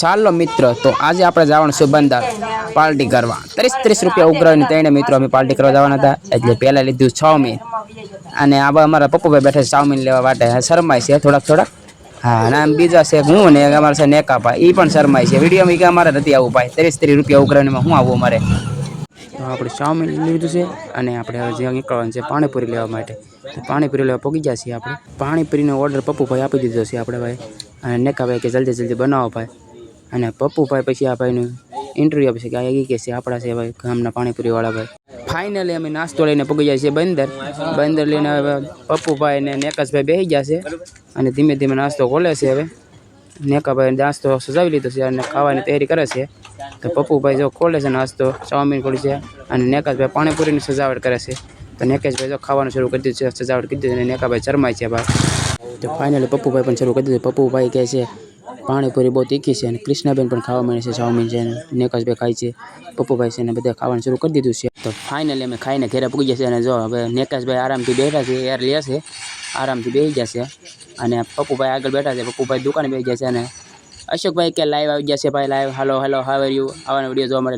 ચાલો મિત્રો, તો આજે આપણે જવાનું છે બંદર પાર્ટી કરવા. 30 રૂપિયા ઉઘરાવીને ત્રણે મિત્રો અમે પાર્ટી કરવા જવાના હતા. એટલે પહેલા લીધું ચાઉમીન, અને આ અમારા પપ્પુભાઈ બેઠા છે ચાઉમીન લેવા માટે. શરમાય છે થોડાક. હા, અને આમ બીજા છે હું ને અમારા છે નેકાભાઈ, એ પણ શરમાય છે. વિડીયોમાં કે અમારે નથી આવવું ભાઈ, 30 રૂપિયા ઉઘરાવીને હું આવું અમારે. તો આપણે ચાઉમીન લીધું છે, અને આપણે હવે જ્યાં નીકળવાનું છે પાણીપુરી લેવા માટે. તો પાણીપુરી લેવા પહોંચી ગયા છીએ આપણે. પાણીપુરીનો ઓર્ડર પપ્પુભાઈ આપી દીધો છે આપણે ભાઈ, અને નેકાભાઈ કે જલ્દી બનાવો ભાઈ. અને પપ્પુભાઈ પછી આ ભાઈનું ઇન્ટરવ્યૂ આપશે કે આ કે છે આપણા છે ભાઈ ગામના પાણીપુરીવાળા ભાઈ. ફાઇનલી અમે નાસ્તો લઈને પહોંચી જાય છે બંદર લઈને. હવે પપ્પુભાઈ ને નેકાશભાઈ બેસી ગયા છે, અને ધીમે ધીમે નાસ્તો ખોલે છે. હવે નેકાભાઈ નાસ્તો સજાવી લીધો છે અને ખાવાની તૈયારી કરે છે. તો પપ્પુભાઈ જો ખોલે છે નાસ્તો, ચાઉમીન ખોલી છે, અને નેકાશભાઈ પાણીપુરીની સજાવટ કરે છે. તો નેકેશભાઈ જો ખાવાનું શરૂ કરી દીધું છે, સજાવટ કરી દીધી, અને નેકાભાઈ શરમાય છે ભાઈ. તો ફાઇનલી પપ્પુભાઈ પણ શરૂ કરી દીધું. પપ્પુભાઈ કહે છે પાણીપુરી બહુ તીખી છે, અને કૃષ્ણાબેન પણ ખાવા માંડે છે ચાઉમીન છે, નેકાશભાઈ ખાય છે, પપ્પુભાઈ છે, અને બધા ખાવાનું શરૂ કરી દીધું છે. તો ફાઇનલી અમે ખાઈને ઘરે પૂગી જશે. અને જો હવે નેકાશભાઈ આરામથી બેઠા છે, યાર લે છે, આરામથી બેસી જશે. અને પપ્પુભાઈ આગળ બેઠા છે, પપ્પુભાઈ દુકાને બેસી ગયા છે. અને અશોકભાઈ કે લાઈવ આવી ગયા છે ભાઈ, live hello how are you, આવાના વિડીયો જોવા મળે.